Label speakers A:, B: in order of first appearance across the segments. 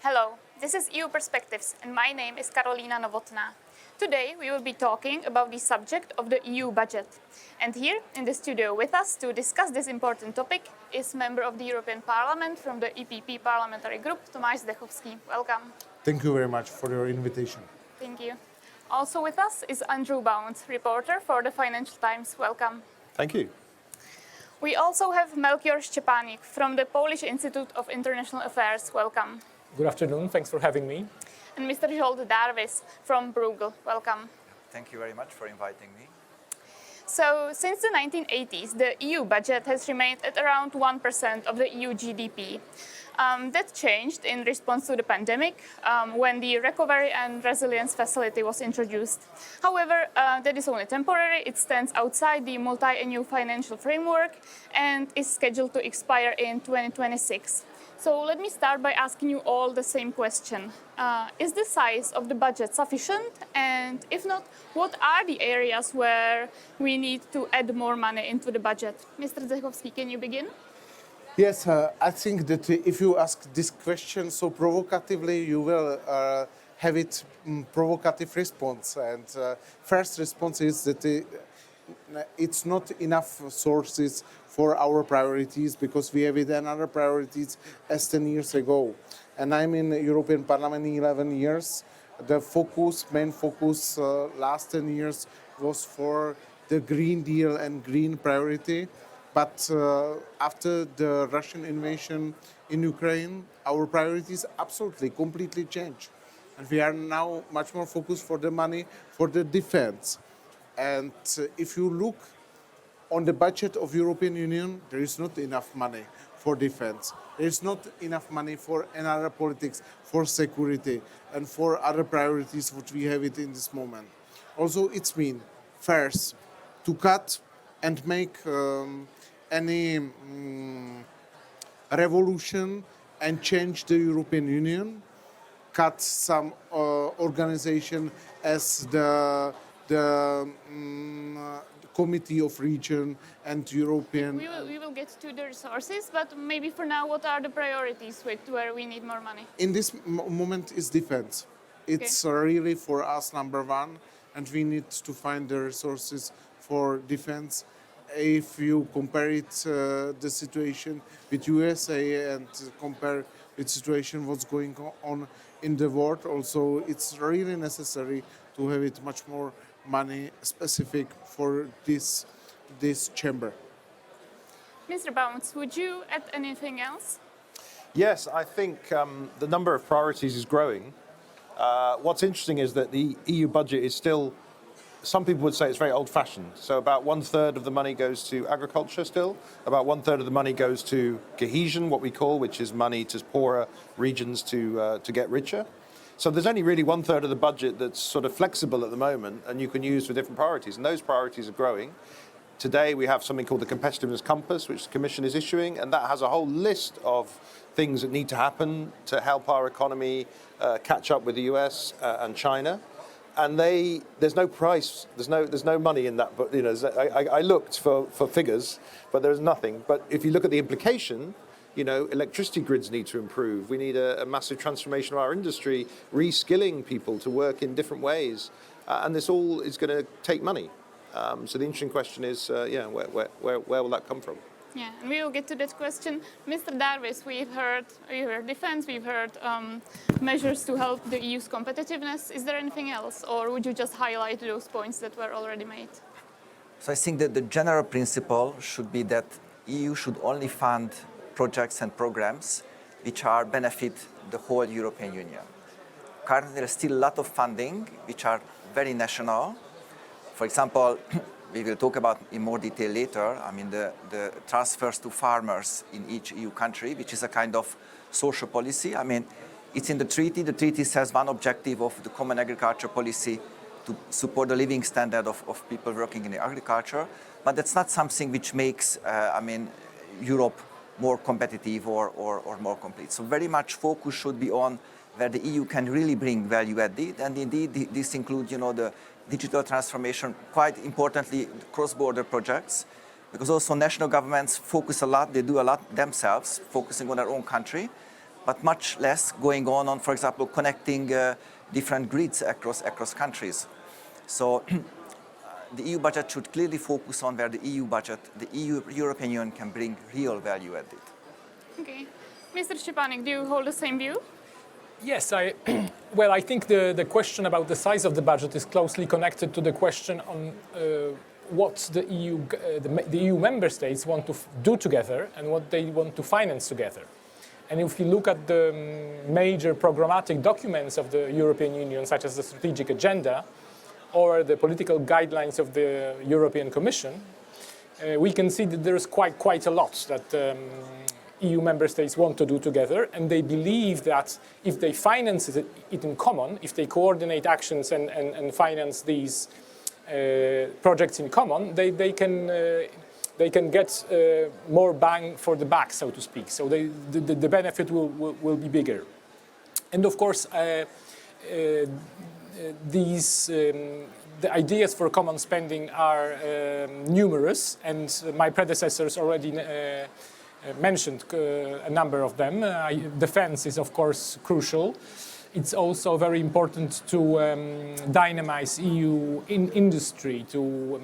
A: Hello, this is EU Perspectives, and my name is Karolina Novotná. Today we will be talking about the subject of the EU budget. And here in the studio with us to discuss this important topic is member of the European Parliament from the EPP Parliamentary Group, Tomáš Zdechovský. Welcome.
B: Thank you very much for your invitation.
A: Thank you. Also with us is Andrew Bounds, reporter for the Financial Times. Welcome.
C: Thank you.
A: We also have Melchior Szczepanik from the Polish Institute of International Affairs. Welcome.
D: Good afternoon, thanks for having me.
A: And Mr. Zsolt Darvis from Bruegel. Welcome.
E: Thank you very much for inviting me.
A: So, since the 1980s, the EU budget has remained at around 1% of the EU GDP. That changed in response to the pandemic when the Recovery and Resilience Facility was introduced. However, that is only temporary. It stands outside the multi-annual financial framework and is scheduled to expire in 2026. So let me start by asking you all the same question. Is the size of the budget sufficient? And if not, what are the areas where we need to add more money into the budget? Mr. Zdechovský, can you begin?
B: Yes, I think that if you ask this question so provocatively, you will have it provocative response. And first response is that it's not enough sources for our priorities because we have other priorities as 10 years ago. And I'm in the European Parliament 11 years. The main focus last 10 years was for the Green Deal and green priority. But after the Russian invasion in Ukraine, our priorities absolutely, completely changed. And we are now much more focused for the money for the defense. And if you look on the budget of European Union, there is not enough money for defense. There is not enough money for another politics, for security, and for other priorities which we have it in this moment. Also, it's mean first to cut and make any revolution and change the European Union, cut some organization as the Committee of Region and European.
A: We will get to the resources, but maybe for now, what are the priorities where we need more money?
B: In this moment is defense. It's really for us number one, and we need to find the resources for defense. If you compare it, the situation with USA and compare the situation what's going on in the world, also it's really necessary to have it much more money specific for this chamber.
A: Mr. Bounds, would you add anything else?
C: Yes, I think the number of priorities is growing. What's interesting is that the EU budget is still, some people would say it's very old-fashioned. So about 1/3 of the money goes to agriculture still. About 1/3 of the money goes to cohesion, what we call, which is money to poorer regions to get richer. So there's only really 1/3 of the budget that's sort of flexible at the moment and you can use for different priorities. And those priorities are growing. Today we have something called the Competitiveness Compass, which the Commission is issuing, and that has a whole list of things that need to happen to help our economy catch up with the US and China. And there's no price, there's no money in that. But you know, I looked for figures, but there's nothing. But if you look at the implication, you know, electricity grids need to improve. We need a massive transformation of our industry, reskilling people to work in different ways, and this all is going to take money. So the interesting question is, where will that come from?
A: Yeah, and we will get to that question. Mr. Darvis, we've heard defense, we've heard measures to help the EU's competitiveness. Is there anything else, or would you just highlight those points that were already made?
E: So I think that the general principle should be that EU should only fund projects and programs which are benefit the whole European Union. Currently, there's still a lot of funding which are very national. For example, we will talk about in more detail later, I mean the transfers to farmers in each EU country, which is a kind of social policy. I mean, it's in the treaty. The treaty says one objective of the common agriculture policy to support the living standard of people working in the agriculture, but that's not something which makes, Europe more competitive or more complete. So very much focus should be on where the EU can really bring value added, and indeed this includes, the digital transformation, quite importantly, cross-border projects, because also national governments focus a lot, they do a lot themselves, focusing on their own country, but much less going on, for example, connecting different grids across countries. So the EU budget should clearly focus on where the European Union can bring real value added.
A: Okay. Mr. Szczepanik, do you hold the same view?
D: Yes, well, I think the question about the size of the budget is closely connected to the question on what the EU member states want to do together and what they want to finance together. And if you look at the major programmatic documents of the European Union, such as the strategic agenda or the political guidelines of the European Commission, we can see that there is quite a lot that EU member states want to do together, and they believe that if they finance it in common, if they coordinate actions and finance these projects in common, they can get more bang for the buck, so to speak. So the benefit will be bigger. And of course, the ideas for common spending are numerous, and my predecessors already mentioned a number of them. Defense is, of course, crucial. It's also very important to dynamize EU industry, to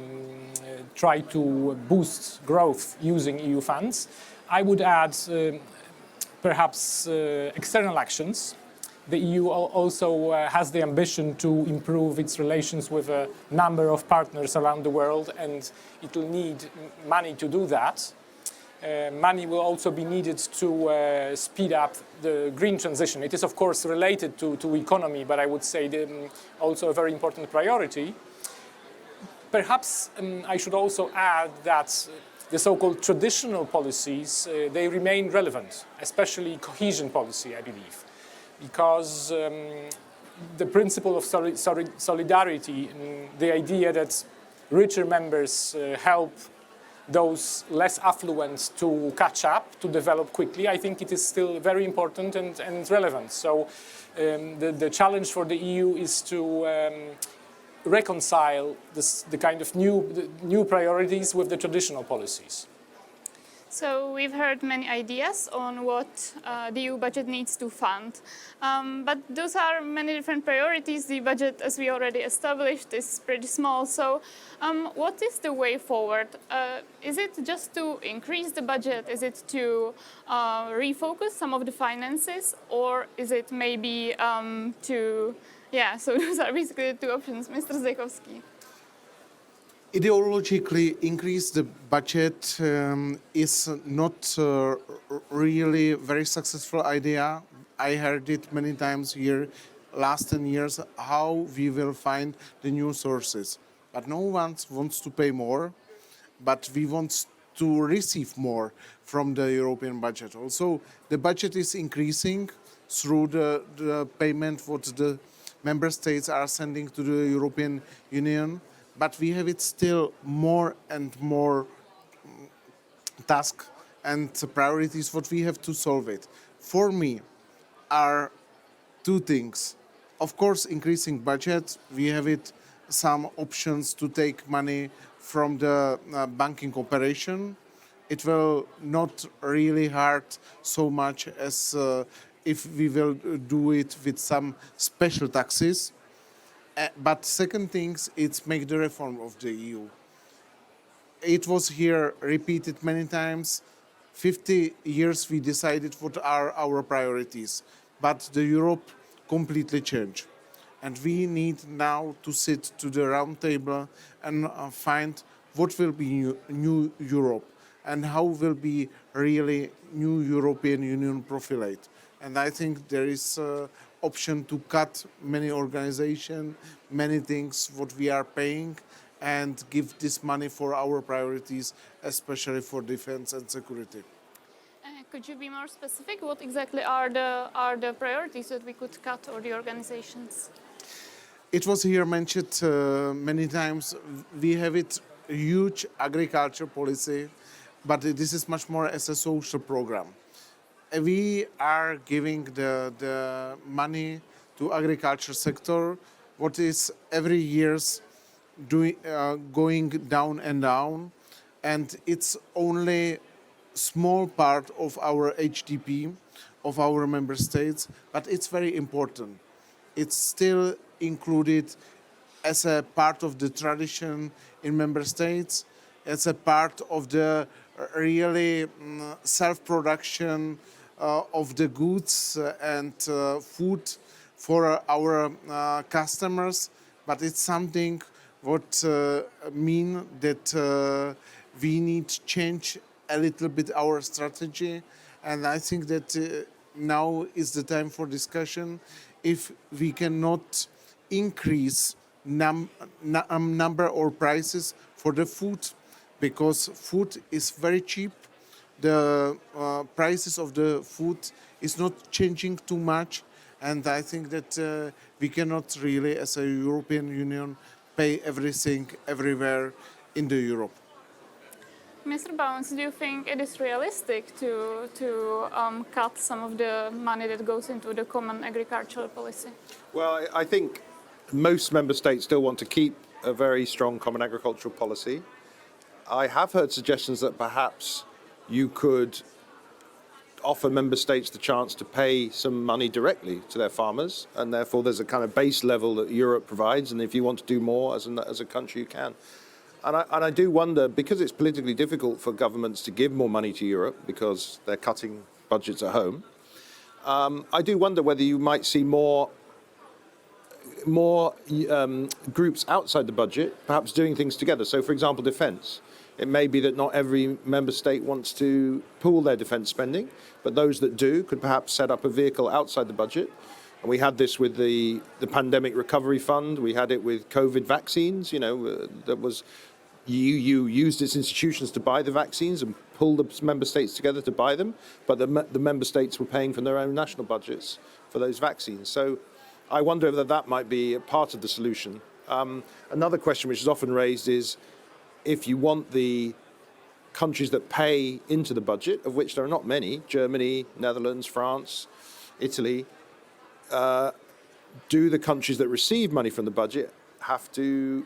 D: try to boost growth using EU funds. I would add perhaps external actions. The EU also has the ambition to improve its relations with a number of partners around the world, and it will need money to do that. Money will also be needed to speed up the green transition. It is, of course, related to economy, but I would say also a very important priority. Perhaps I should also add that the so-called traditional policies, they remain relevant, especially cohesion policy, I believe, because the principle of solidarity, the idea that richer members help those less affluent to catch up, to develop quickly, I think it is still very important and relevant. So the challenge for the EU is to reconcile the kind of new priorities with the traditional policies.
A: So we've heard many ideas on what the EU budget needs to fund, but those are many different priorities. The budget, as we already established, is pretty small. So what is the way forward? Is it just to increase the budget? Is it to refocus some of the finances? Or is it maybe so those are basically the two options. Mr. Zdechowski.
B: Ideologically, increase the budget is not really a very successful idea. I heard it many times here last 10 years, how we will find the new sources. But no one wants to pay more, but we want to receive more from the European budget. Also, the budget is increasing through the payment what the member states are sending to the European Union. But we have it still more and more tasks and priorities what we have to solve it. For me, are two things. Of course, increasing budget. We have it some options to take money from the banking operation. It will not really hurt so much as if we will do it with some special taxes. But second thing, it's make the reform of the EU. It was here repeated many times. 50 years we decided what are our priorities, but the Europe completely changed. And we need now to sit to the round table and find what will be new Europe and how will be really new European Union profilate. And I think there is option to cut many organizations, many things what we are paying, and give this money for our priorities, especially for defense and security.
A: Could you be more specific? What exactly are the priorities that we could cut, or the organizations?
B: It was here mentioned many times. We have it huge agriculture policy, but this is much more as a social program. We are giving the money to agriculture sector, what is every year's going down and down, and it's only small part of our HDP, of our member states, but it's very important. It's still included as a part of the tradition in member states, as a part of the really self-production of the goods and food for our customers, but it's something what mean that we need to change a little bit our strategy, and I think that now is the time for discussion if we cannot increase number or prices for the food, because food is very cheap. The prices of the food is not changing too much, and I think that we cannot really, as a European Union, pay everything everywhere in the Europe.
A: Mr. Bounds, do you think it is realistic to cut some of the money that goes into the common agricultural policy?
C: Well, I think most member states still want to keep a very strong common agricultural policy. I have heard suggestions that perhaps you could offer member states the chance to pay some money directly to their farmers, and therefore there's a kind of base level that Europe provides, and if you want to do more as a country, you can. And I do wonder, because it's politically difficult for governments to give more money to Europe because they're cutting budgets at home, I do wonder whether you might see more groups outside the budget perhaps doing things together. So, for example, defence. It may be that not every member state wants to pool their defence spending, but those that do could perhaps set up a vehicle outside the budget. And we had this with the Pandemic Recovery Fund. We had it with COVID vaccines. That was EU used its institutions to buy the vaccines and pull the member states together to buy them, but the member states were paying from their own national budgets for those vaccines. So I wonder whether that might be a part of the solution. Another question which is often raised is, if you want the countries that pay into the budget, of which there are not many, Germany, Netherlands, France, Italy, do the countries that receive money from the budget have to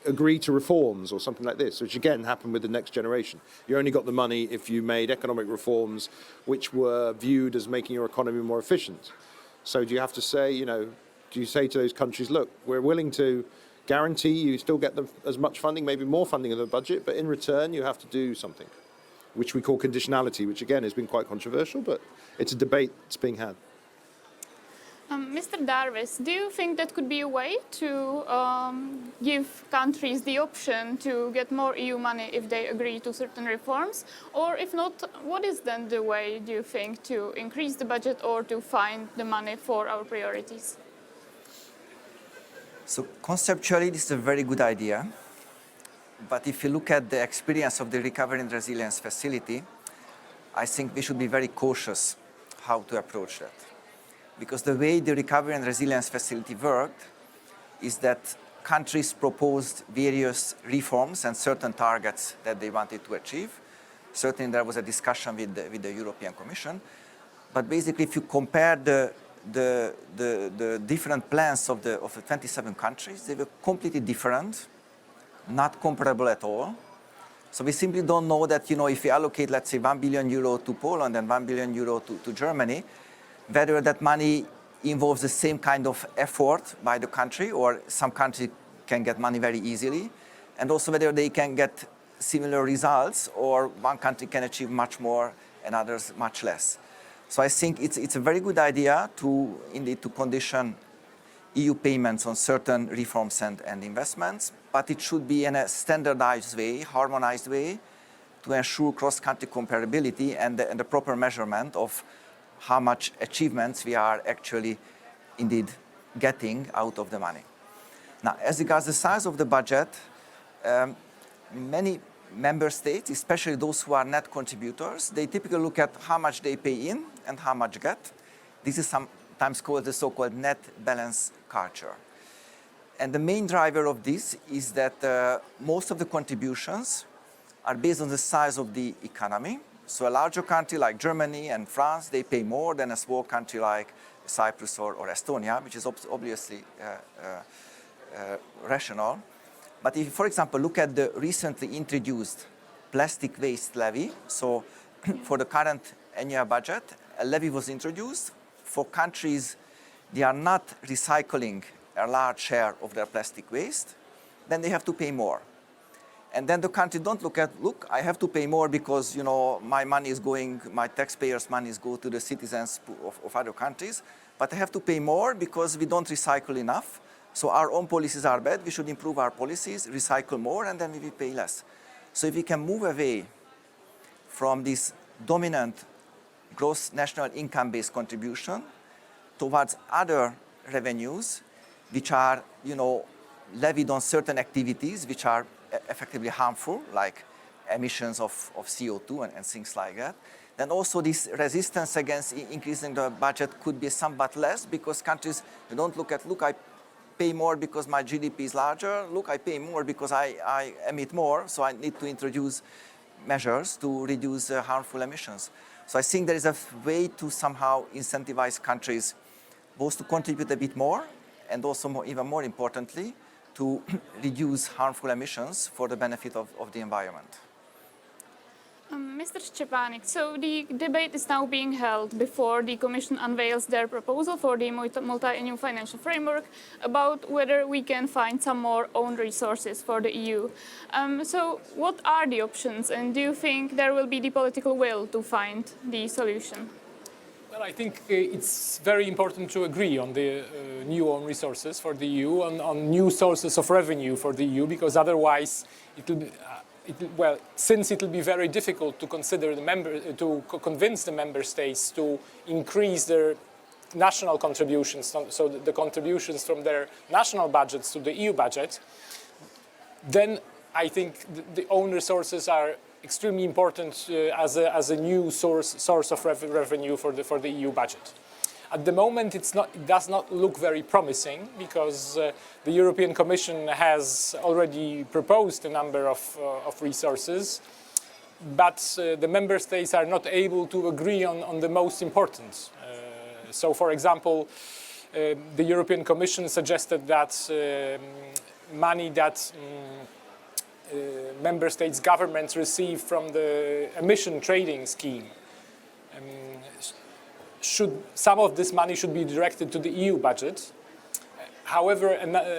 C: agree to reforms or something like this, which again happened with the Next Generation. You only got the money if you made economic reforms which were viewed as making your economy more efficient. So do you have to say, do you say to those countries, look, we're willing to guarantee you still get as much funding, maybe more funding of the budget, but in return you have to do something, which we call conditionality, which again has been quite controversial, but it's a debate that's being had.
A: Mr. Darvis, do you think that could be a way to give countries the option to get more EU money if they agree to certain reforms? Or if not, what is then the way, do you think, to increase the budget or to find the money for our priorities?
E: So conceptually, this is a very good idea. But if you look at the experience of the Recovery and Resilience Facility, I think we should be very cautious how to approach that. Because the way the Recovery and Resilience Facility worked is that countries proposed various reforms and certain targets that they wanted to achieve. Certainly there was a discussion with the European Commission. But basically, if you compare the different plans of the 27 countries, they were completely different, not comparable at all. So we simply don't know that, if we allocate, let's say, 1 billion euro to Poland and 1 billion euro to Germany, whether that money involves the same kind of effort by the country, or some country can get money very easily, and also whether they can get similar results, or one country can achieve much more and others much less. So I think it's a very good idea to condition EU payments on certain reforms and investments, but it should be in a standardized way, harmonized way, to ensure cross-country comparability and the proper measurement of how much achievements we are actually indeed getting out of the money. Now, as regards the size of the budget, many member states, especially those who are net contributors, they typically look at how much they pay in and how much get. This is sometimes called the so-called net balance culture. And the main driver of this is that most of the contributions are based on the size of the economy. So a larger country like Germany and France, they pay more than a small country like Cyprus or Estonia, which is obviously rational. But if you, for example, look at the recently introduced plastic waste levy, so for the current annual budget, a levy was introduced for countries they are not recycling a large share of their plastic waste, then they have to pay more. And then the country don't look, I have to pay more because, my money is going, my taxpayers' money is go to the citizens of other countries, but I have to pay more because we don't recycle enough. So our own policies are bad, we should improve our policies, recycle more, and then we will pay less. So if we can move away from this dominant gross national income-based contribution towards other revenues, which are, levied on certain activities which are effectively harmful, like emissions of CO2 and things like that, then also this resistance against increasing the budget could be somewhat less because countries don't look, I pay more because my GDP is larger, look, I pay more because I emit more, so I need to introduce measures to reduce harmful emissions. So I think there is a way to somehow incentivize countries both to contribute a bit more and also even more importantly, to reduce harmful emissions for the benefit of the environment.
A: Mr. Szczepanik, so the debate is now being held before the Commission unveils their proposal for the multi-annual financial framework about whether we can find some more own resources for the EU. So what are the options, and do you think there will be the political will to find the solution?
D: Well, I think it's very important to agree on the new own resources for the EU, on new sources of revenue for the EU, because otherwise it will be, since it will be very difficult to convince the member states to increase their national contributions, so the contributions from their national budgets to the EU budget, then I think the own resources are extremely important as a new source of revenue for the EU budget. At the moment, it does not look very promising because the European Commission has already proposed a number of resources, but the member states are not able to agree on the most important. So, for example, the European Commission suggested that money that member states' governments receive from the emission trading scheme, some of this money should be directed to the EU budget. However,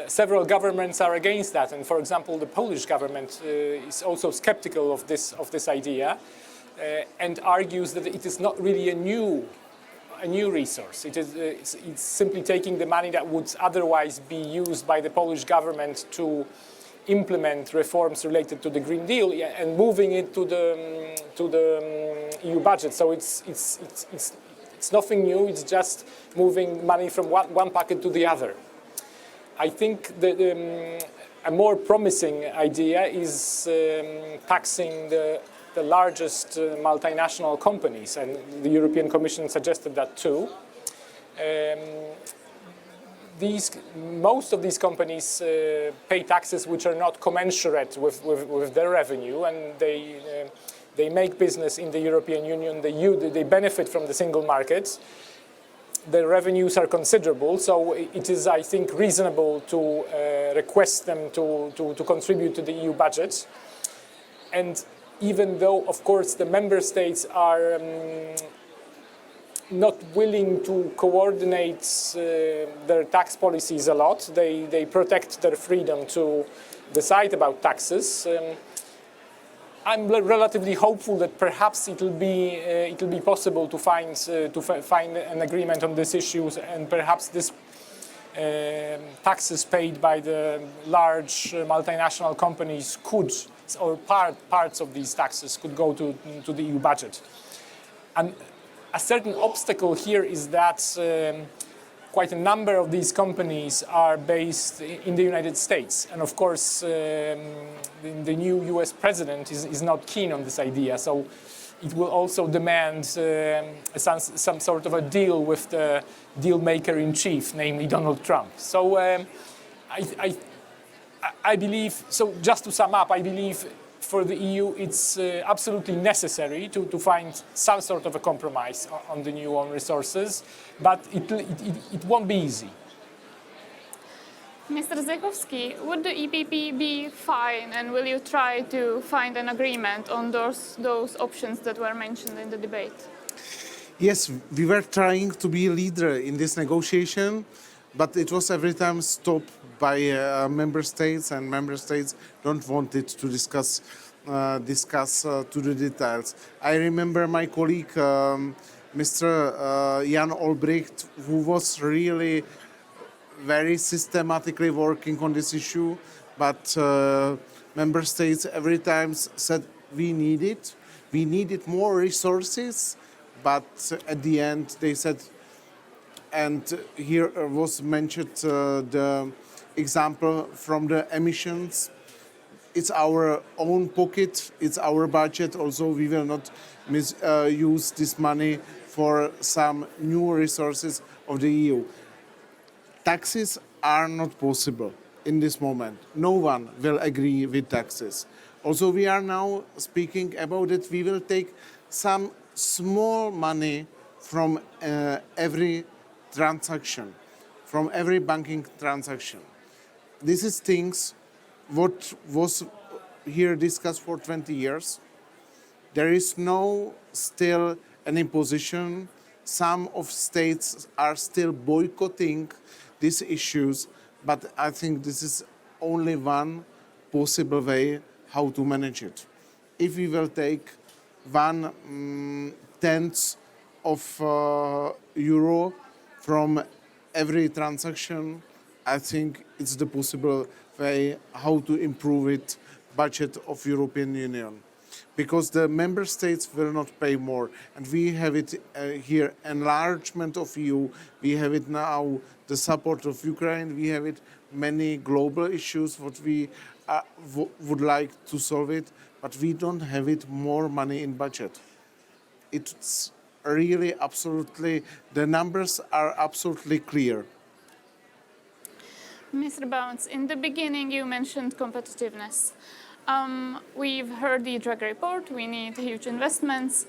D: several governments are against that, and for example, the Polish government is also skeptical of this idea and argues that it is not really a new resource. It's simply taking the money that would otherwise be used by the Polish government to implement reforms related to the Green Deal and moving it to the EU budget. So it's nothing new. It's just moving money from one pocket to the other. I think that a more promising idea is taxing the largest multinational companies, and the European Commission suggested that too. Most of these companies pay taxes which are not commensurate with their revenue, and they make business in the European Union. They benefit from the single market. Their revenues are considerable, so it is, I think, reasonable to request them to contribute to the EU budget. And even though, of course, the member states are not willing to coordinate their tax policies a lot, they protect their freedom to decide about taxes. I'm relatively hopeful that perhaps it will be possible to find an agreement on these issues, and perhaps this taxes paid by the large multinational companies could, or parts of these taxes could go to the EU budget. And a certain obstacle here is that quite a number of these companies are based in the United States. And of course, the new US president is not keen on this idea. So it will also demand some sort of a deal with the deal maker in chief, namely Donald Trump. So I believe, so just to sum up, I believe for the EU it's absolutely necessary to find some sort of a compromise on the new own resources, but it won't be easy.
A: Mr. Zdechowski, would the EPP be fine, and will you try to find an agreement on those options that were mentioned in the debate?
B: Yes, we were trying to be a leader in this negotiation, but it was every time stopped by member states, and member states don't want it to discuss to the details. I remember my colleague, Mr. Jan Olbricht, who was really very systematically working on this issue, but member states every time said we needed more resources, but at the end they said, and here was mentioned the example from the emissions. It's our own pocket, it's our budget. Also, we will not use this money for some new resources of the EU. Taxes are not possible in this moment. No one will agree with taxes. Also, we are now speaking about it. We will take some small money from every transaction, from every banking transaction. This is things what was here discussed for 20 years. There is no still any position. Some of states are still boycotting these issues, but I think this is only one possible way how to manage it. If we will take 1/10 of euro from every transaction, I think it's the possible way how to improve it budget of European Union, because the member states will not pay more, and we have it here enlargement of EU. We have it now the support of Ukraine. We have it many global issues what we would like to solve it, but we don't have it more money in budget. It's really absolutely, the numbers are absolutely clear.
A: Mr. Bounce, in the beginning you mentioned competitiveness. We've heard the drag report, we need huge investments.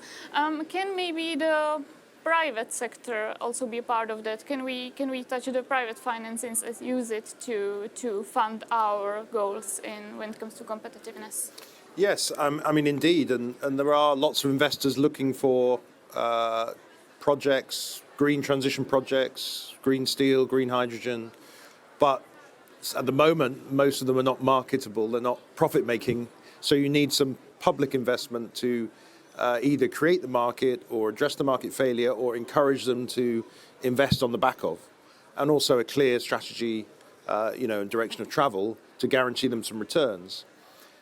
A: Can maybe the private sector also be a part of that? Can we touch the private finances and use it to fund our goals when it comes to competitiveness?
C: Yes, I mean, indeed, and there are lots of investors looking for projects, green transition projects, green steel, green hydrogen, but at the moment, most of them are not marketable, they're not profit-making, so you need some public investment to either create the market or address the market failure or encourage them to invest on the back of, and also a clear strategy, and direction of travel to guarantee them some returns.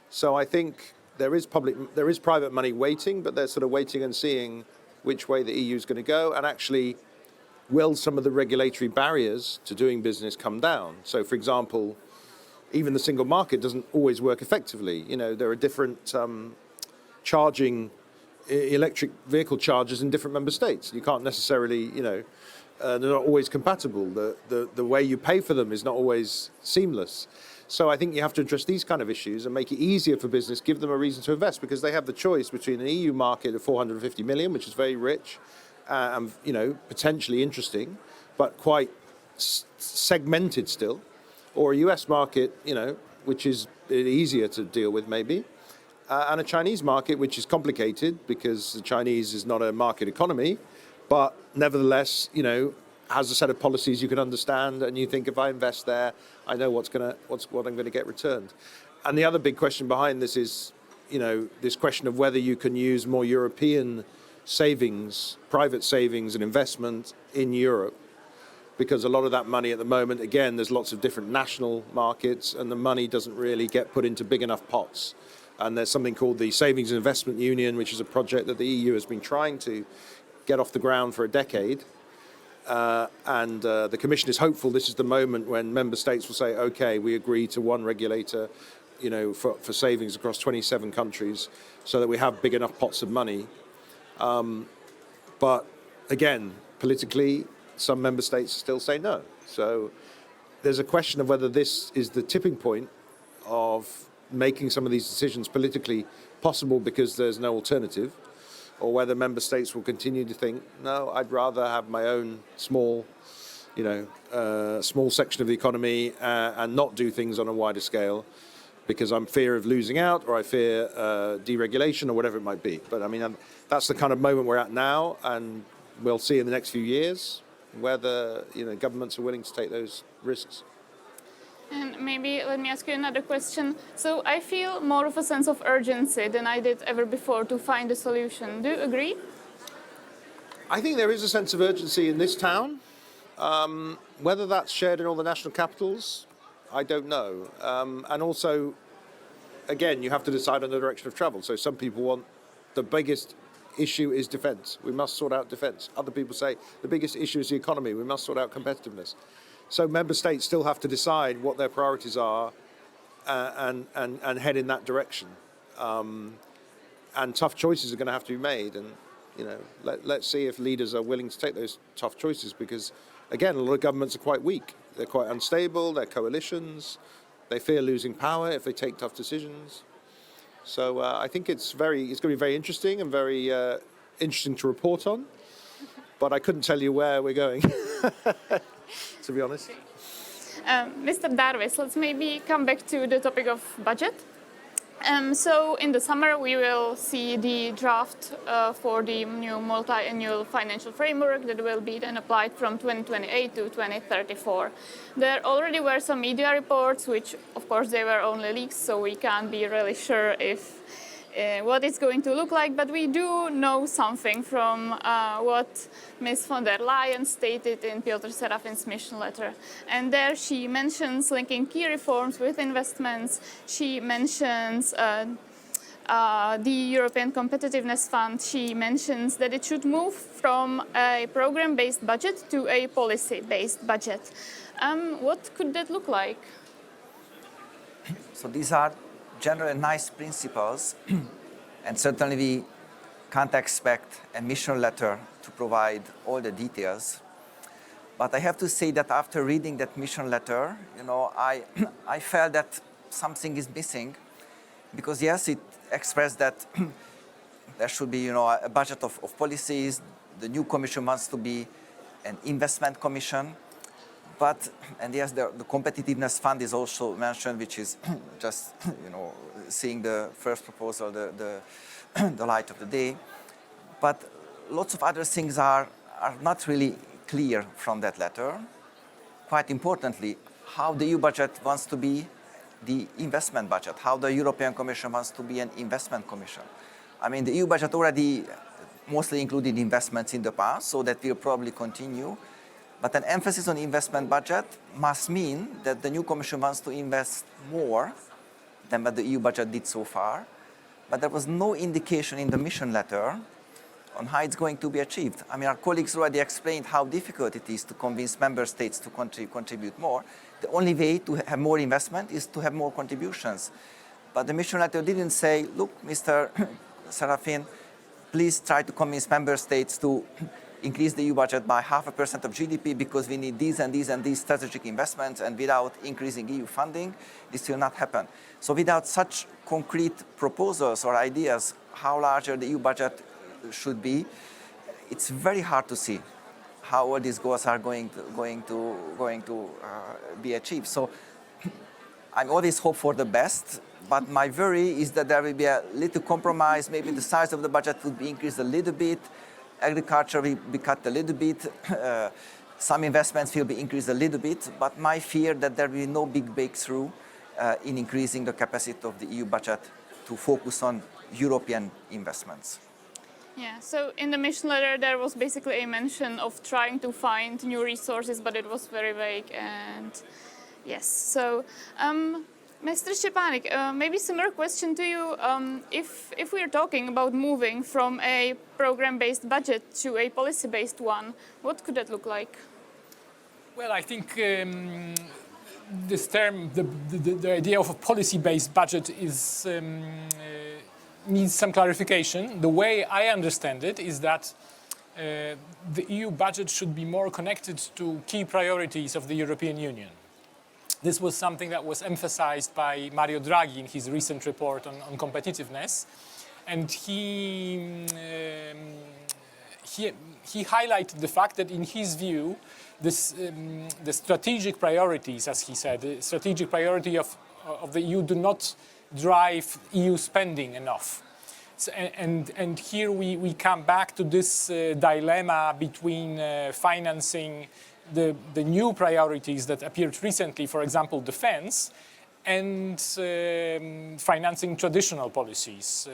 C: So I think there is private money waiting, but they're sort of waiting and seeing which way the EU is going to go, and actually will some of the regulatory barriers to doing business come down? So, for example, even the single market doesn't always work effectively. There are different charging electric vehicle chargers in different member states. You can't necessarily, they're not always compatible. The way you pay for them is not always seamless. So I think you have to address these kind of issues and make it easier for business, give them a reason to invest, because they have the choice between an EU market of 450 million, which is very rich, and potentially interesting, but quite segmented still, or a US market, which is easier to deal with maybe, and a Chinese market, which is complicated because the Chinese is not a market economy, but nevertheless, has a set of policies you can understand, and you think, if I invest there, I know what I'm going to get returned. And the other big question behind this is, this question of whether you can use more European savings, private savings and investment in Europe, because a lot of that money at the moment, again, there's lots of different national markets, and the money doesn't really get put into big enough pots. And there's something called the Savings and Investment Union, which is a project that the EU has been trying to get off the ground for a decade. And the Commission is hopeful this is the moment when member states will say, okay, we agree to one regulator, for savings across 27 countries, so that we have big enough pots of money. But again, politically, some member states still say no. So there's a question of whether this is the tipping point of making some of these decisions politically possible because there's no alternative, or whether member states will continue to think, no, I'd rather have my own small section of the economy and not do things on a wider scale because I'm fear of losing out, or I fear deregulation, or whatever it might be. But I mean, that's the kind of moment we're at now, and we'll see in the next few years whether governments are willing to take those risks.
A: And maybe let me ask you another question. So I feel more of a sense of urgency than I did ever before to find a solution. Do you agree?
C: I think there is a sense of urgency in this town. Whether that's shared in all the national capitals, I don't know. And also, again, you have to decide on the direction of travel. So some people want the biggest issue is defence. We must sort out defence. Other people say the biggest issue is the economy. We must sort out competitiveness. So member states still have to decide what their priorities are and head in that direction. And tough choices are going to have to be made. And let's see if leaders are willing to take those tough choices, because, again, a lot of governments are quite weak. They're quite unstable. They're coalitions. They fear losing power if they take tough decisions. So I think it's going to be very interesting and very interesting to report on. But I couldn't tell you where we're going, to be honest.
A: Mr. Darvis, let's maybe come back to the topic of budget. So in the summer, we will see the draft for the new multi-annual financial framework that will be then applied from 2028 to 2034. There already were some media reports, which of course they were only leaks, so we can't be really sure if what it's going to look like, but we do know something from what Ms. von der Leyen stated in Piotr Serafin's mission letter. And there she mentions linking key reforms with investments. She mentions the European Competitiveness Fund. She mentions that it should move from a program-based budget to a policy-based budget. What could that look like?
E: So these are generally nice principles, and certainly we can't expect a mission letter to provide all the details. But I have to say that after reading that mission letter, I felt that something is missing, because yes, it expressed that there should be a budget of policies. The new commission wants to be an investment commission. But, and yes, the competitiveness fund is also mentioned, which is just, seeing the first proposal, the light of the day. But lots of other things are not really clear from that letter. Quite importantly, how the EU budget wants to be the investment budget, how the European Commission wants to be an investment commission. I mean, the EU budget already mostly included investments in the past, so that will probably continue. But an emphasis on investment budget must mean that the new Commission wants to invest more than what the EU budget did so far. But there was no indication in the mission letter on how it's going to be achieved. I mean, our colleagues already explained how difficult it is to convince member states to contribute more. The only way to have more investment is to have more contributions. But the mission letter didn't say, look, Mr. Serafin, please try to convince member states to increase the EU budget by 0.5% of GDP because we need these and these and these strategic investments, and without increasing EU funding, this will not happen. So without such concrete proposals or ideas how larger the EU budget should be, it's very hard to see how all these goals are going to be achieved. So I'm always hope for the best, but my worry is that there will be a little compromise. Maybe the size of the budget would be increased a little bit. Agriculture will be cut a little bit, some investments will be increased a little bit, but my fear that there will be no big breakthrough in increasing the capacity of the EU budget to focus on European investments.
A: Yeah, so in the mission letter there was basically a mention of trying to find new resources, but it was very vague, and yes, so Mr. Szczepanik, maybe similar question to you. If we are talking about moving from a program-based budget to a policy-based one, what could that look like?
D: Well, I think this term, the idea of a policy-based budget is needs some clarification. The way I understand it is that the EU budget should be more connected to key priorities of the European Union. This was something that was emphasized by Mario Draghi in his recent report on competitiveness, and he highlighted the fact that in his view, the strategic priorities, as he said, the strategic priority of the EU do not drive EU spending enough. And here we come back to this dilemma between financing the new priorities that appeared recently, for example, defense, and financing traditional policies,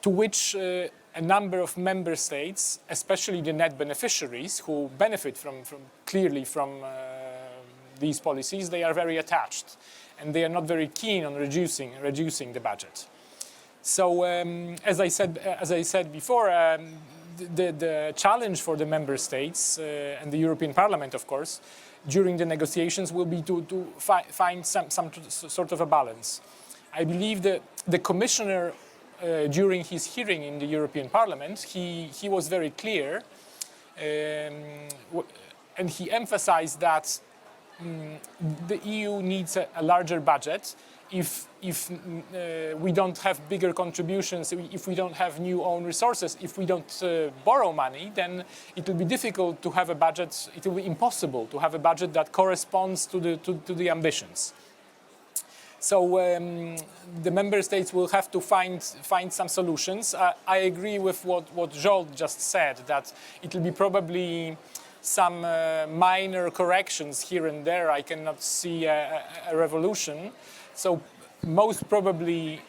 D: to which a number of member states, especially the net beneficiaries who benefit clearly from these policies, they are very attached, and they are not very keen on reducing the budget. So, as I said before, the challenge for the member states and the European Parliament, of course, during the negotiations will be to find some sort of a balance. I believe that the Commissioner, during his hearing in the European Parliament, he was very clear, and he emphasized that the EU needs a larger budget. If we don't have bigger contributions, if we don't have new own resources, if we don't borrow money, then it will be difficult to have a budget. It will be impossible to have a budget that corresponds to the ambitions. So the member states will have to find some solutions. I agree with what Zsolt just said, that it will be probably some minor corrections here and there. I cannot see a revolution. So most probably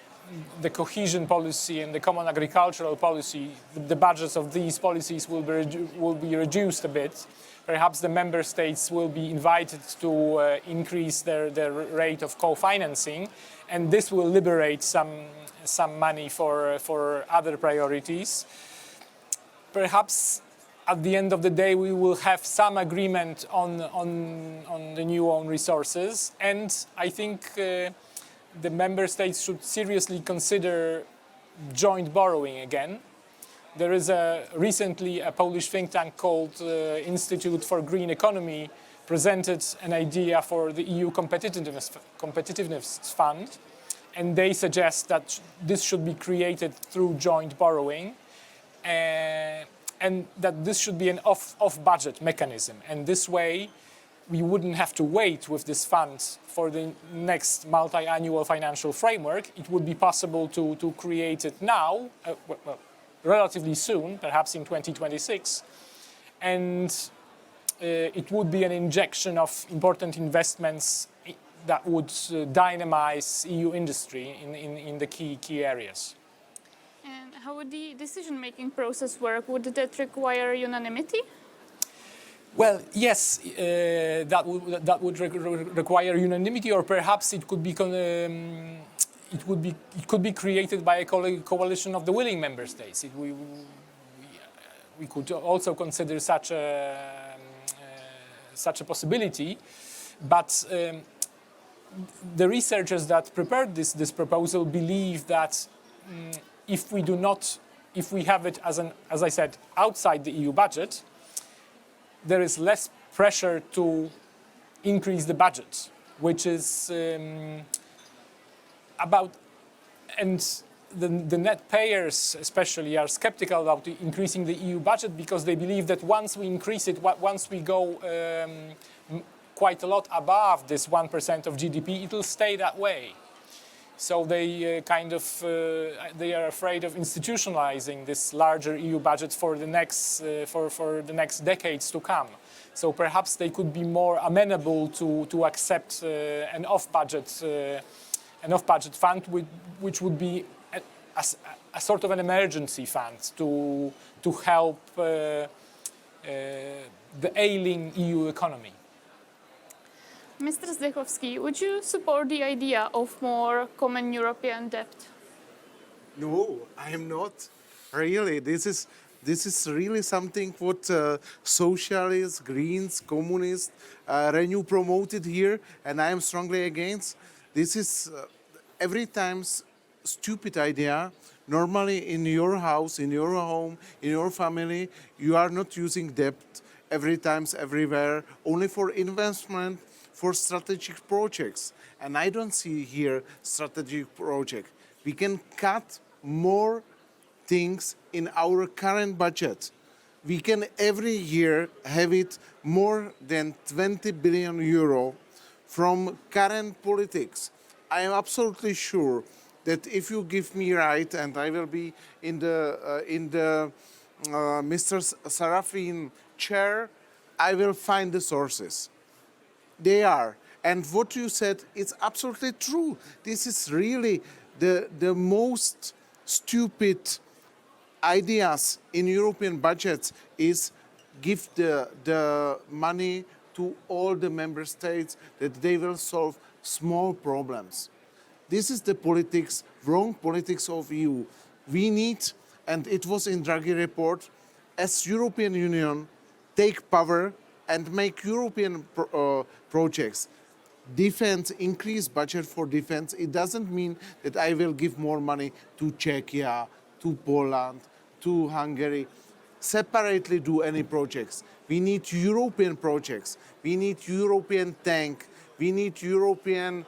D: the cohesion policy and the common agricultural policy, the budgets of these policies will be reduced a bit. Perhaps the member states will be invited to increase their rate of co-financing, and this will liberate some money for other priorities. Perhaps at the end of the day, we will have some agreement on the new own resources, and I think the member states should seriously consider joint borrowing again. There is recently a Polish think tank called Institute for Green Economy presented an idea for the EU competitiveness fund, and they suggest that this should be created through joint borrowing, and that this should be an off-budget mechanism. And this way, we wouldn't have to wait with this fund for the next multi-annual financial framework. It would be possible to create it now, relatively soon, perhaps in 2026. And it would be an injection of important investments that would dynamize EU industry in the key areas.
A: And how would the decision-making process work? Would that require unanimity?
D: Well, yes, that would require unanimity, or perhaps it could be created by a coalition of the willing member states. We could also consider such a possibility, but the researchers that prepared this proposal believe that if we have it as I said, outside the EU budget, there is less pressure to increase the budget, which is and the net payers especially are skeptical about increasing the EU budget, because they believe that once we increase it, once we go quite a lot above this 1% of GDP, it will stay that way. So they they are afraid of institutionalizing this larger EU budget for the next decades to come. So perhaps they could be more amenable to accept an off-budget fund, which would be a sort of an emergency fund to help the ailing EU economy.
A: Mr. Zdechowski, would you support the idea of more common European debt?
B: No, I am not. Really, this is really something what socialists, Greens, Communists, Renew promoted here, and I am strongly against. This is every time stupid idea. Normally in your house, in your home, in your family, you are not using debt every time, everywhere, only for investment, for strategic projects. And I don't see here strategic project. We can cut more things in our current budget. We can every year have it more than 20 billion euro from current politics. I am absolutely sure that if you give me right, and I will be in the Mr. Sarafin chair, I will find the sources. They are. And what you said, it's absolutely true. This is really the most stupid ideas in European budgets is give the money to all the member states that they will solve small problems. This is the politics, wrong politics of EU. We need, and it was in Draghi report, as European Union, take power and make European projects. Defense, increase budget for defense. It doesn't mean that I will give more money to Czechia, to Poland, to Hungary. Separately do any projects. We need European projects. We need European tank. We need European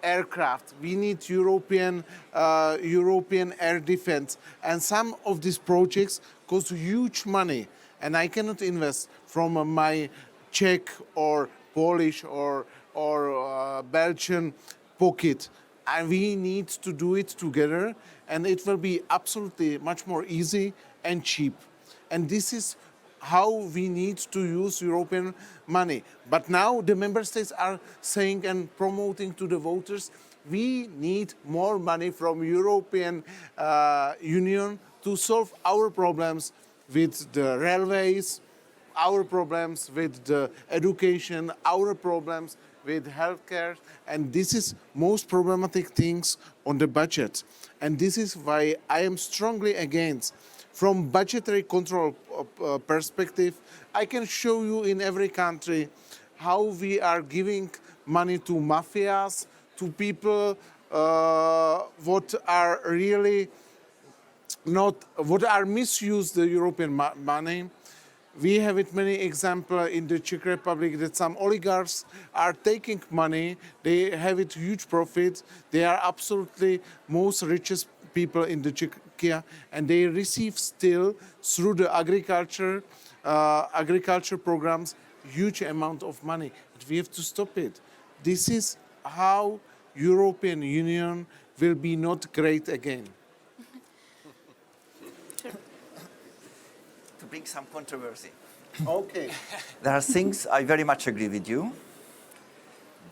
B: aircraft. We need European air defense. And some of these projects cost huge money. And I cannot invest from my Czech or Polish or Belgian pocket. And we need to do it together. And it will be absolutely much more easy and cheap. And this is how we need to use European money. But now the member states are saying and promoting to the voters, we need more money from European Union to solve our problems with the railways, our problems with the education, our problems with healthcare, and this is most problematic things on the budget. And this is why I am strongly against. From budgetary control perspective, I can show you in every country how we are giving money to mafias, to people what are really not, what are misused the European money. We have it many examples in the Czech Republic that some oligarchs are taking money, they have it huge profit, they are absolutely most richest people in the Czechia, and they receive still through the agriculture programs huge amount of money. But we have to stop it. This is how European Union will be not great again.
E: To bring some controversy.
B: Okay.
E: There are things I very much agree with you,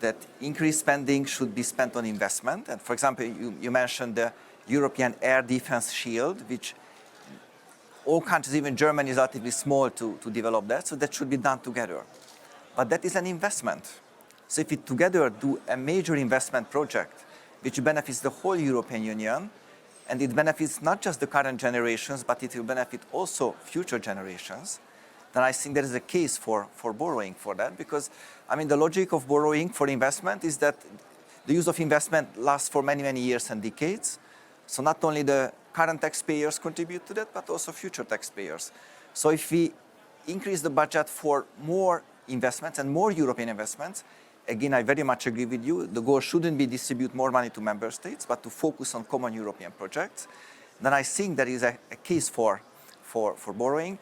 E: that increased spending should be spent on investment. And for example, you mentioned the European air defense shield, which all countries, even Germany, is relatively small to develop that, so that should be done together. But that is an investment. So if we together do a major investment project, which benefits the whole European Union, and it benefits not just the current generations, but it will benefit also future generations, then I think there is a case for borrowing for that, because I mean the logic of borrowing for investment is that the use of investment lasts for many, many years and decades. So not only the current taxpayers contribute to that, but also future taxpayers. So if we increase the budget for more investments and more European investments, again, I very much agree with you. The goal shouldn't be distribute more money to member states, but to focus on common European projects. Then I think there is a case for borrowing.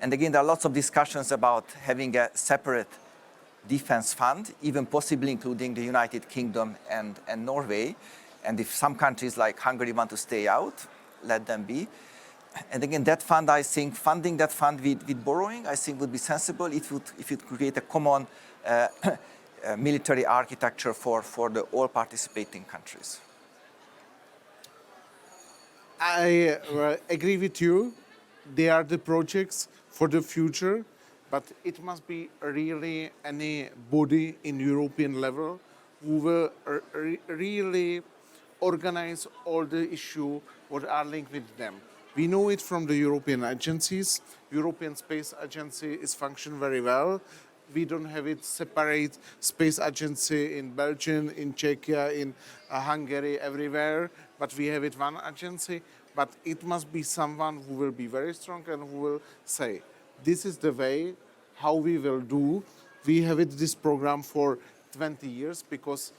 E: And again, there are lots of discussions about having a separate defense fund, even possibly including the United Kingdom and Norway. And if some countries like Hungary want to stay out, let them be. And again, that fund, I think, funding that fund with borrowing, I think would be sensible if it create a common military architecture for the all participating countries.
B: I agree with you. They are the projects for the future, but it must be really any body in European level who will really organize all the issues what are linked with them. We know it from the European agencies. European Space Agency is functioning very well. We don't have it separate space agency in Belgium, in Czechia, in Hungary, everywhere, but we have it one agency. But it must be someone who will be very strong and who will say, this is the way how we will do. We have it this program for 20 years because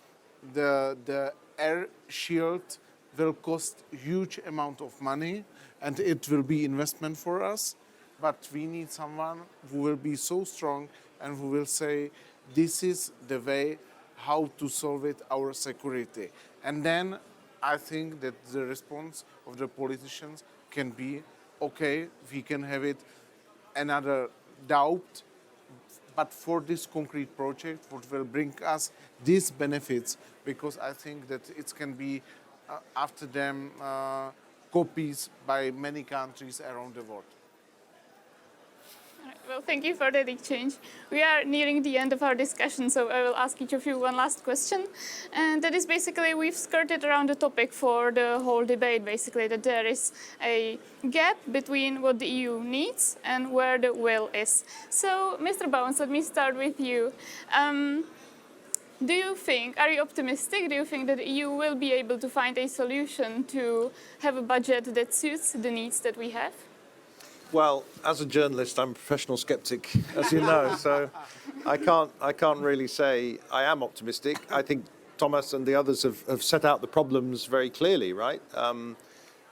B: the air shield will cost huge amount of money and it will be investment for us. But we need someone who will be so strong and who will say, this is the way how to solve it, our security. And then I think that the response of the politicians can be, okay, we can have it another doubt, but for this concrete project, what will bring us these benefits, because I think that it can be after them copies by many countries around the world.
A: Well, thank you for that exchange. We are nearing the end of our discussion, so I will ask each of you one last question. And that is basically, we've skirted around the topic for the whole debate, basically, that there is a gap between what the EU needs and where the will is. So, Mr. Bounds, let me start with you. Are you optimistic? Do you think that the EU will be able to find a solution to have a budget that suits the needs that we have?
C: Well, as a journalist, I'm a professional skeptic, as you know, so I can't really say I am optimistic. I think Thomas and the others have set out the problems very clearly, right?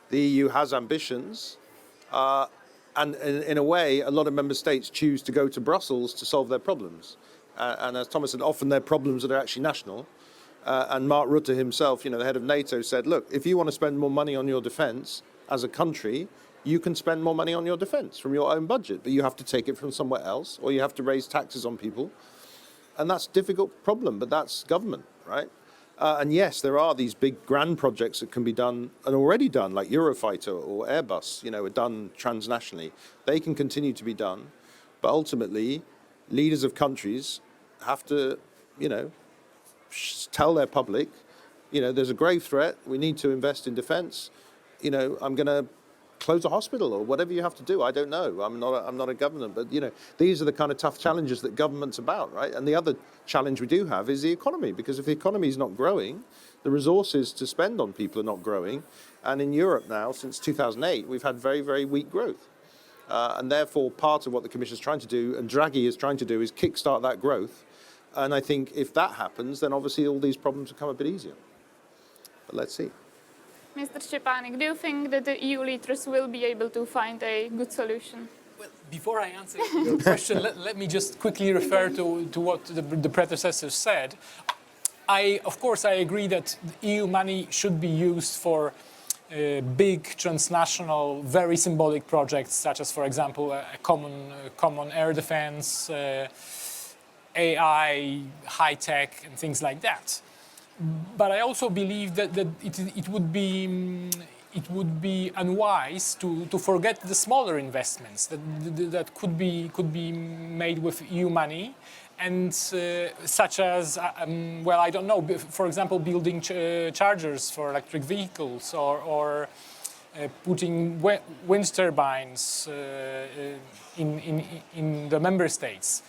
C: The EU has ambitions, and in a way, a lot of member states choose to go to Brussels to solve their problems. And as Thomas said, often they're problems that are actually national. And Mark Rutte himself, the head of NATO, said, look, if you want to spend more money on your defence as a country, you can spend more money on your defence from your own budget, but you have to take it from somewhere else, or you have to raise taxes on people. And that's a difficult problem, but that's government, right? And yes, there are these big grand projects that can be done and already done, like Eurofighter or Airbus, are done transnationally. They can continue to be done, but ultimately, leaders of countries have to, tell their public, there's a grave threat, we need to invest in defence, I'm going to close a hospital or whatever you have to do. I don't know. I'm not a government, but these are the kind of tough challenges that government's about, right? And the other challenge we do have is the economy, because if the economy is not growing, the resources to spend on people are not growing. And in Europe now, since 2008, we've had very, very weak growth. And therefore, part of what the Commission is trying to do, and Draghi is trying to do, is kickstart that growth. And I think if that happens, then obviously all these problems become a bit easier. But let's see.
A: Mr. Szczepanik, do you think that the EU leaders will be able to find a good solution?
D: Well, before I answer your question, let me just quickly refer to what the predecessors said. Of course, I agree that EU money should be used for big transnational, very symbolic projects, such as, for example, a common air defense, AI, high tech, and things like that. But I also believe that it would be unwise to forget the smaller investments that could be made with EU money, and such as I don't know, for example, building chargers for electric vehicles, or putting wind turbines in the member states.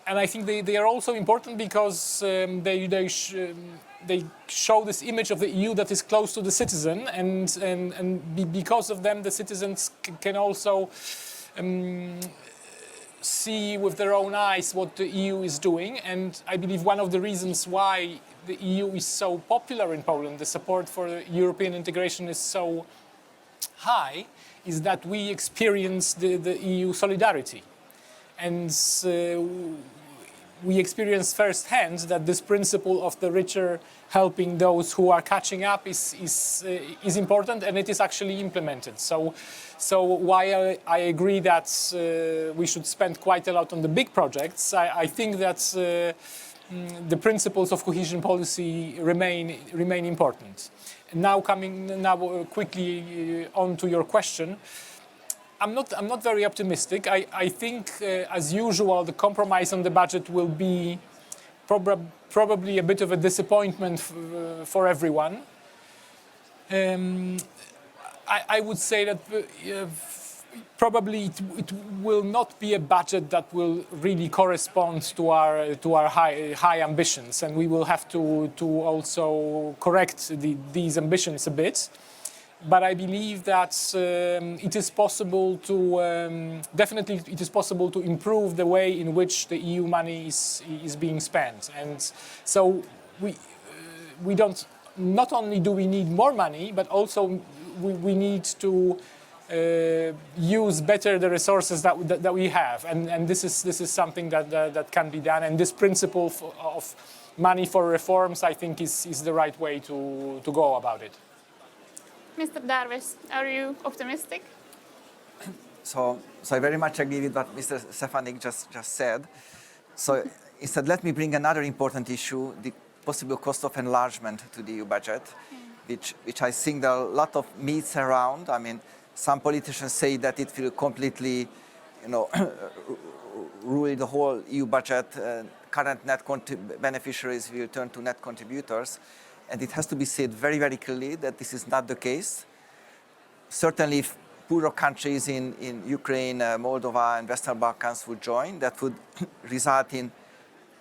D: And I think they are also important because they show this image of the EU that is close to the citizen, and because of them, the citizens can also see with their own eyes what the EU is doing. And I believe one of the reasons why the EU is so popular in Poland, the support for European integration is so high, is that we experience the EU solidarity. And we experience firsthand that this principle of the richer helping those who are catching up is important, and it is actually implemented. So while I agree that we should spend quite a lot on the big projects, I think that the principles of cohesion policy remain important. Now quickly on to your question. I'm not very optimistic. I think, as usual, the compromise on the budget will be probably a bit of a disappointment for everyone. I would say that probably it will not be a budget that will really correspond to our high ambitions, and we will have to also correct these ambitions a bit. But I believe that it is possible to definitely improve the way in which the EU money is being spent, and so we don't. Not only do we need more money, but also we need to use better the resources that we have, and this is something that can be done. And this principle money for reforms, I think is the right way to go about it.
A: Mr. Darves, are you optimistic?
E: So I very much agree with what Mr. Stefanik just said. So instead, let me bring another important issue, the possible cost of enlargement to the EU budget, which I think there are a lot of myths around. I mean, some politicians say that it will completely, rule the whole EU budget. Current net beneficiaries will turn to net contributors. And it has to be said very, very clearly that this is not the case. Certainly, if poorer countries in Ukraine, Moldova, and Western Balkans would join, that would result in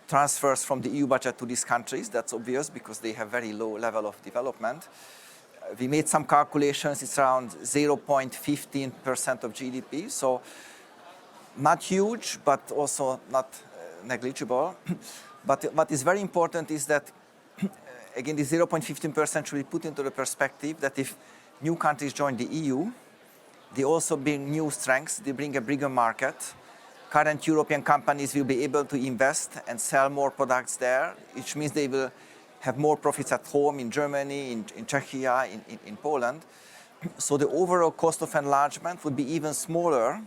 E: transfers from the EU budget to these countries. That's obvious because they have very low level of development. We made some calculations. It's around 0.15% of GDP. So not huge, but also not negligible. But what is very important is that, again, the 0.15% should be put into the perspective that if new countries join the EU, they also bring new strengths. They bring a bigger market. Current European companies will be able to invest and sell more products there, which means they will have more profits at home in Germany, in Czechia, in Poland. So the overall cost of enlargement would be even smaller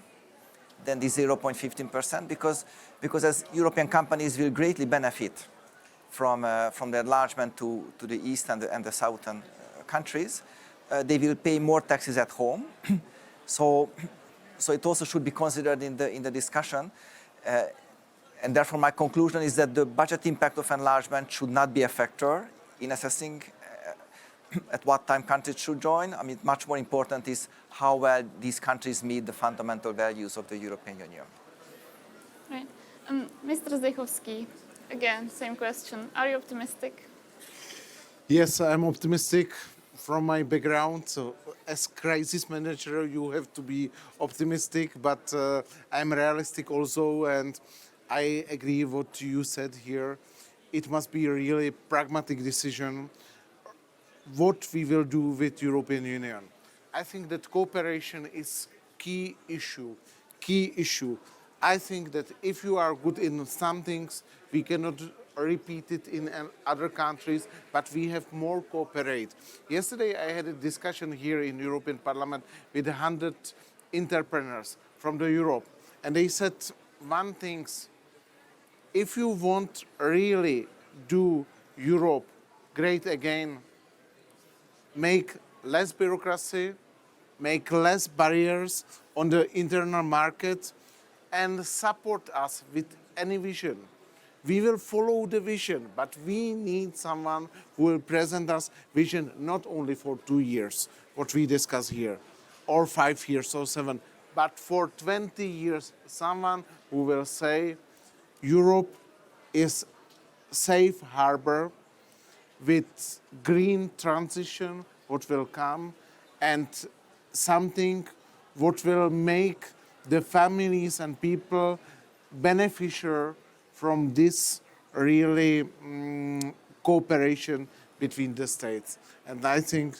E: than the 0.15% because as European companies will greatly benefit from the enlargement to the east and the southern countries, they will pay more taxes at home. So it also should be considered in the discussion. And therefore, my conclusion is that the budget impact of enlargement should not be a factor in assessing at what time countries should join. I mean, much more important is how well these countries meet the fundamental values of the European Union.
A: Right. Mr. Zdechovský, again, same question. Are you optimistic?
B: Yes, I'm optimistic from my background. So as crisis manager, you have to be optimistic, but I'm realistic also, and I agree with what you said here. It must be a really pragmatic decision what we will do with European Union. I think that cooperation is key issue. I think that if you are good in some things, we cannot repeat it in other countries, but we have more cooperate. Yesterday I had a discussion here in European Parliament with 100 entrepreneurs from the Europe, and they said one thing: if you want really do Europe great again, make less bureaucracy, make less barriers on the internal market, and support us with any vision. We will follow the vision, but we need someone who will present us vision not only for 2 years, what we discuss here, or 5 years or 7, but for 20 years, someone who will say Europe is safe harbor with green transition, what will come, and something what will make the families and people beneficial from this really cooperation between the states. And I think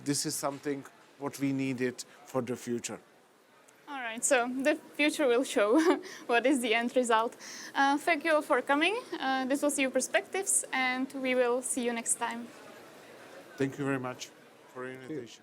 B: this is something what we needed for the future.
A: All right, so the future will show what is the end result. Thank you all for coming. This was EU Perspectives, and we will see you next time.
B: Thank you very much for your invitation.